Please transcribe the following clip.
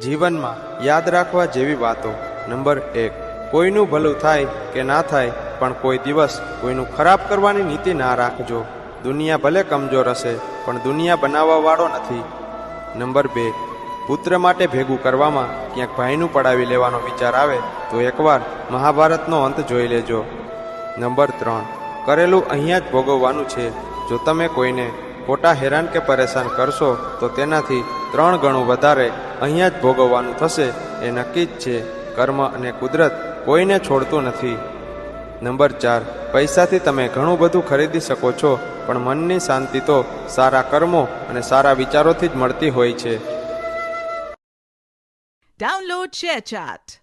જીવનમાં યાદ રાખવા જેવી વાતો. નંબર 1, કોઈનું ભલું થાય કે ના થાય, પણ કોઈ દિવસ કોઈનું ખરાબ કરવાની નીતિ ના રાખજો. દુનિયા ભલે કમજોર હશે, પણ દુનિયા બનાવવાવાળો નથી. નંબર 2, પુત્ર માટે ભેગું કરવામાં ક્યાંક ભાઈનું પડાવી લેવાનો વિચાર આવે તો એકવાર મહાભારતનો અંત જોઈ લેજો. નંબર 3, કરેલું અહીંયા જ ભોગવવાનું છે. જો તમે કોઈને ખોટા હેરાન કે પરેશાન કરશો તો તેનાથી 3 ગણું વધારે અહીંયા જ ભોગવવાનું થશે, એ નક્કી જ છે. કર્મ અને કુદરત કોઈને છોડતું નથી. નંબર 4, પૈસાથી તમે ઘણું બધું ખરીદી શકો છો, પણ મનની શાંતિ તો સારા કર્મો અને સારા વિચારોથી જ મળતી હોય છે. Download ShareChat.